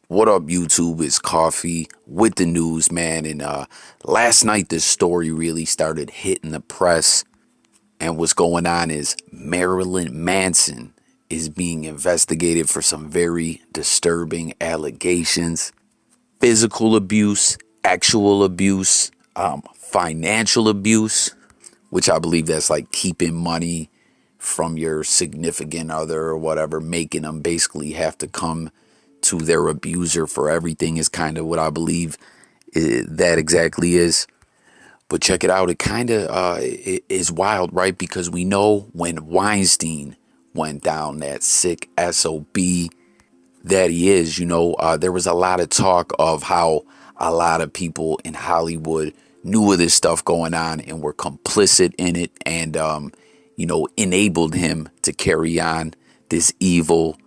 What up, YouTube? It's Coffee with the news, man. And last night, this story really started hitting the press. And what's going on is Marilyn Manson is being investigated for some very disturbing allegations: physical abuse, actual abuse, financial abuse, which I believe that's like keeping money from your significant other or whatever, making them basically have to come to their abuser for everything, is kind of what I believe that exactly is. But check it out. It kind of is wild, right? Because we know when Weinstein went down, that sick SOB that he is, there was a lot of talk of how a lot of people in Hollywood knew of this stuff going on and were complicit in it and, enabled him to carry on this evil,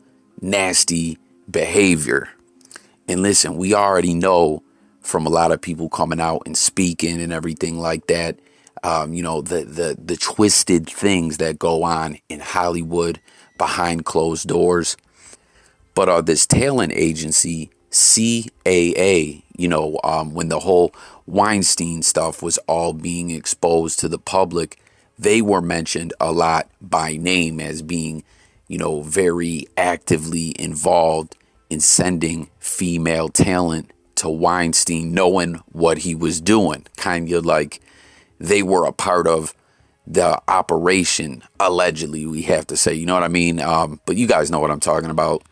nasty behavior. And listen, we already know from a lot of people coming out and speaking and everything like that, the twisted things that go on in Hollywood behind closed doors. But this talent agency, CAA, when the whole Weinstein stuff was all being exposed to the public, they were mentioned a lot by name as being, very actively involved in sending female talent to Weinstein, knowing what he was doing. Kind of like they were a part of the operation, allegedly, we have to say. You know what I mean? But you guys know what I'm talking about.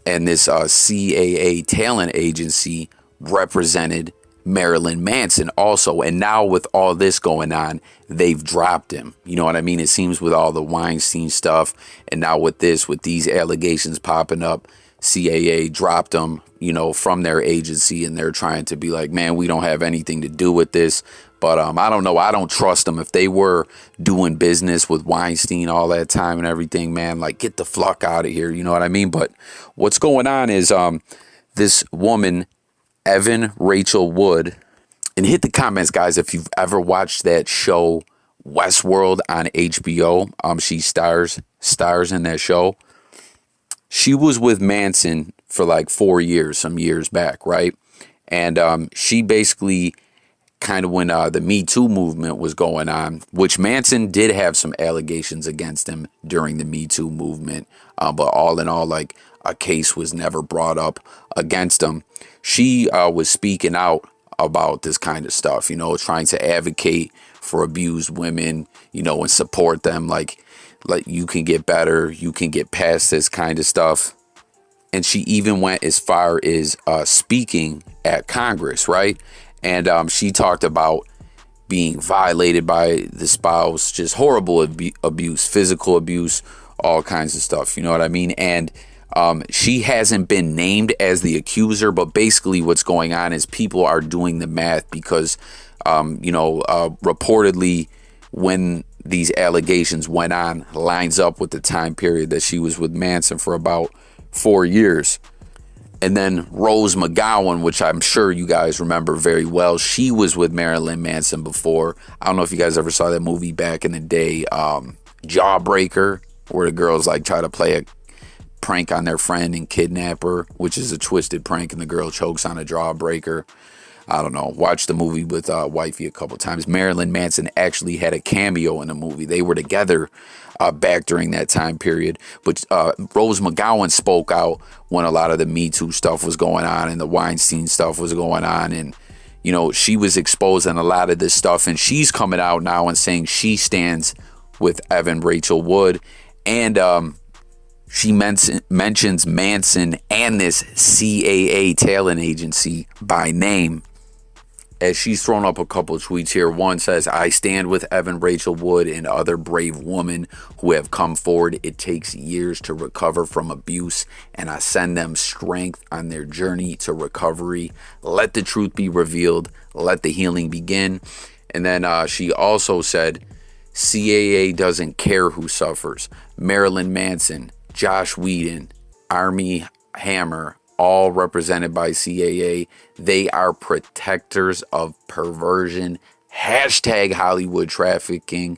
And this CAA talent agency represented Marilyn Manson also. And now with all this going on, they've dropped him. You know what I mean? It seems with all the Weinstein stuff and now with these allegations popping up, CAA dropped them, from their agency, and they're trying to be like, man, we don't have anything to do with this. But I don't know. I don't trust them. If they were doing business with Weinstein all that time and everything, man, like, get the fuck out of here. You know what I mean? But what's going on is this woman, Evan Rachel Wood, and hit the comments, guys, if you've ever watched that show Westworld on HBO. She stars in that show. She was with Manson for like 4 years, some years back, right? And she basically kind of when the Me Too movement was going on, which Manson did have some allegations against him during the Me Too movement, but all in all, like, a case was never brought up against him. She was speaking out about this kind of stuff, trying to advocate for abused women, and support them, like you can get better, you can get past this kind of stuff. And she even went as far as speaking at Congress, right? And she talked about being violated by the spouse, just horrible abuse, physical abuse, all kinds of stuff. You know what I mean? And she hasn't been named as the accuser, but basically what's going on is people are doing the math because, reportedly when these allegations went on lines up with the time period that she was with Manson for about 4 years. And then Rose McGowan, which I'm sure you guys remember very well, she was with Marilyn Manson before. I don't know if you guys ever saw that movie back in the day, Jawbreaker, where the girls like try to play a prank on their friend and kidnap her, which is a twisted prank, and the girl chokes on a jawbreaker. I don't know. Watched the movie with wifey a couple times. Marilyn Manson actually had a cameo in the movie. They were together back during that time period. But Rose McGowan spoke out when a lot of the Me Too stuff was going on and the Weinstein stuff was going on. And, she was exposing a lot of this stuff. And she's coming out now and saying she stands with Evan Rachel Wood. And she mentions Manson and this CAA talent agency by name, as she's thrown up a couple of tweets here. One says, I stand with Evan Rachel Wood and other brave women who have come forward. It takes years to recover from abuse, and I send them strength on their journey to recovery. Let the truth be revealed. Let the healing begin. And then she also said, CAA doesn't care who suffers. Marilyn Manson, Josh Whedon, Armie Hammer, all represented by CAA. They are protectors of perversion. Hashtag Hollywood trafficking.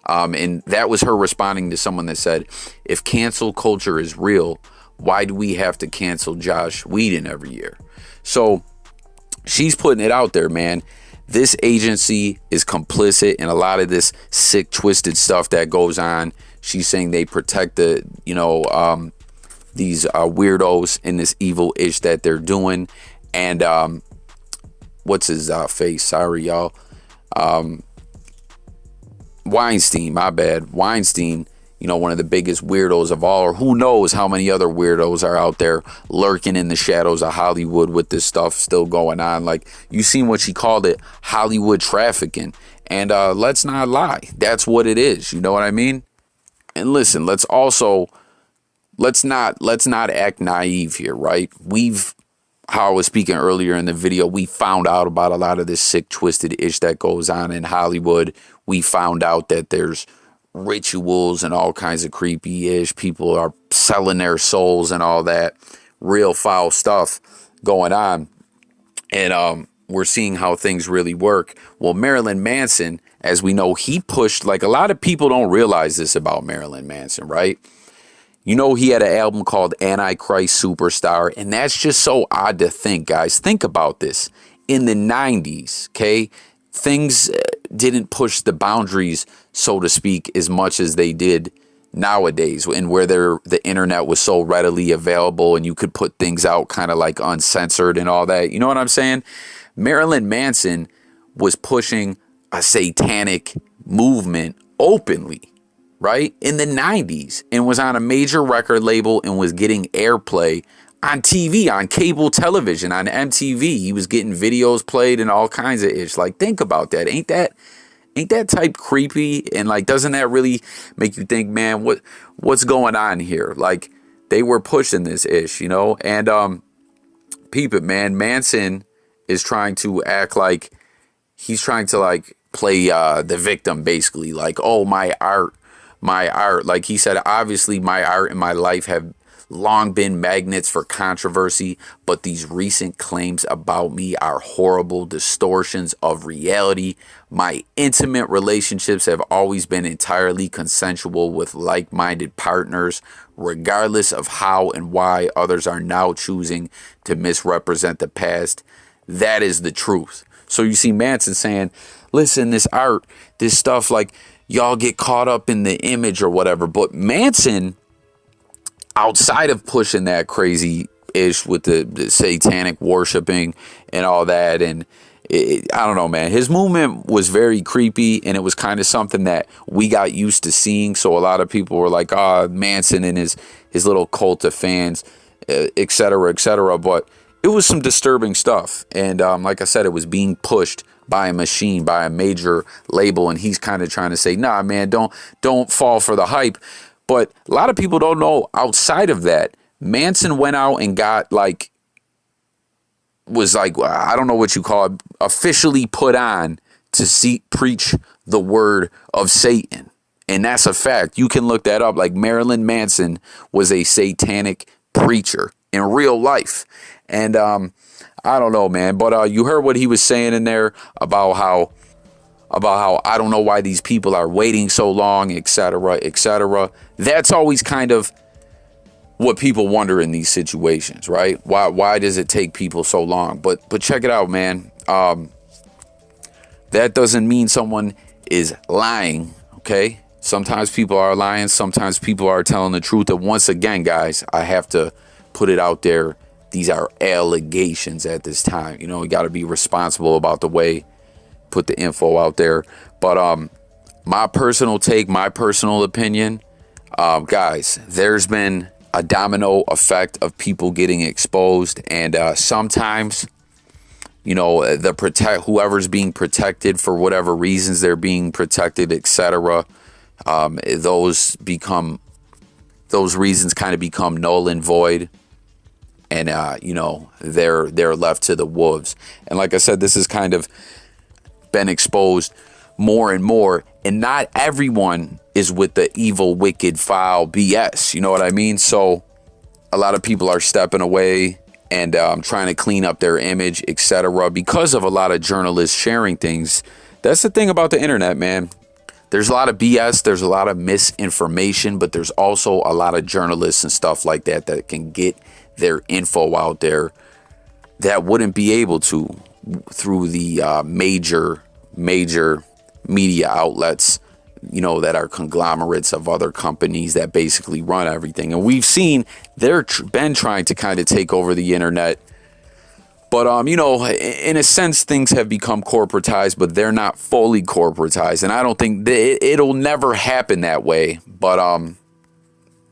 And that was her responding to someone that said, if cancel culture is real, why do we have to cancel Josh Whedon every year? So she's putting it out there, man. This agency is complicit in a lot of this sick, twisted stuff that goes on. She's saying they protect the, these weirdos in this evil ish that they're doing. And what's his face? Sorry, y'all. Weinstein, my bad. Weinstein, one of the biggest weirdos of all, or who knows how many other weirdos are out there lurking in the shadows of Hollywood with this stuff still going on. Like, you seen what she called it, Hollywood trafficking. And let's not lie, that's what it is. You know what I mean? And listen, let's not act naive here, right? How I was speaking earlier in the video, we found out about a lot of this sick, twisted ish that goes on in Hollywood. We found out that there's rituals and all kinds of creepy ish. People are selling their souls and all that real foul stuff going on. And we're seeing how things really work. Well, Marilyn Manson, as we know, he pushed, like, a lot of people don't realize this about Marilyn Manson, right? He had an album called Antichrist Superstar, and that's just so odd to think, guys. Think about this. In the 90s, okay, things didn't push the boundaries, so to speak, as much as they did nowadays, and where the internet was so readily available and you could put things out kind of like uncensored and all that. You know what I'm saying? Marilyn Manson was pushing a satanic movement openly, right, in the 90s, and was on a major record label and was getting airplay on TV, on cable television, on MTV. He was getting videos played and all kinds of ish. Like, think about that. Ain't that type creepy? And like, doesn't that really make you think, man, what's going on here? Like, they were pushing this ish, and peep it, man. Manson is trying to act like he's trying to like play the victim, basically, like, oh, my art. Like he said, obviously my art and my life have long been magnets for controversy, but these recent claims about me are horrible distortions of reality. My intimate relationships have always been entirely consensual with like-minded partners, regardless of how and why others are now choosing to misrepresent the past. That is the truth. So you see Manson saying, listen, this art, this stuff, like, y'all get caught up in the image or whatever. But Manson, outside of pushing that crazy ish with the satanic worshiping and all that, and I don't know, man, his movement was very creepy, and it was kind of something that we got used to seeing. So a lot of people were like, Manson and his little cult of fans, et cetera, et cetera. But it was some disturbing stuff. And like I said, it was being pushed by a machine, by a major label, and he's kind of trying to say, nah, man, don't fall for the hype. But a lot of people don't know, outside of that, Manson went out and got was like, I don't know what you call it, officially put on to preach the word of Satan. And that's a fact. You can look that up. Like, Marilyn Manson was a satanic preacher in real life. And I don't know, man, but you heard what he was saying in there about how I don't know why these people are waiting so long, etc., etc. That's always kind of what people wonder in these situations, right? Why does it take people so long? But check it out, man. That doesn't mean someone is lying, okay? Sometimes people are lying. Sometimes people are telling the truth. And once again, guys, I have to put it out there. These are allegations at this time. We got to be responsible about the way put the info out there. But my personal take, my personal opinion, guys, there's been a domino effect of people getting exposed, and sometimes, whoever's being protected for whatever reasons they're being protected, etc. Those reasons kind of become null and void. And, they're left to the wolves. And like I said, this has kind of been exposed more and more. And not everyone is with the evil, wicked, foul BS. You know what I mean? So a lot of people are stepping away and trying to clean up their image, etc. because of a lot of journalists sharing things. That's the thing about the internet, man. there's a lot of BS, there's a lot of misinformation, but there's also a lot of journalists and stuff like that that can get their info out there that wouldn't be able to through the major media outlets, you know, that are conglomerates of other companies that basically run everything. And we've seen they're been trying to kind of take over the internet. But, you know, in a sense, things have become corporatized, but they're not fully corporatized. And I don't think it'll never happen that way. But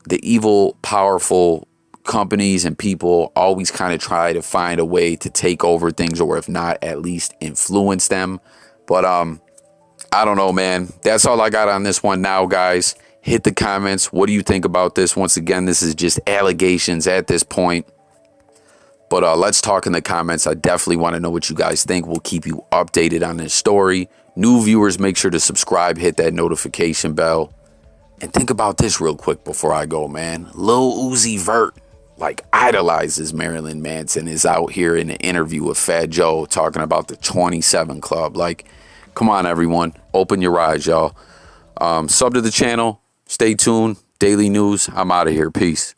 the evil, powerful companies and people always kind of try to find a way to take over things, or if not, at least influence them. But I don't know, man. That's all I got on this one now, guys. Hit the comments. What do you think about this? Once again, this is just allegations at this point. But let's talk in the comments. I definitely want to know what you guys think. We'll keep you updated on this story. New viewers, make sure to subscribe, hit that notification bell. And think about this real quick before I go, man. Lil Uzi Vert, like, idolizes Marilyn Manson, is out here in an interview with Fat Joe talking about the 27 Club. Like, come on, everyone. Open your eyes, y'all. Sub to the channel. Stay tuned. Daily news. I'm out of here. Peace.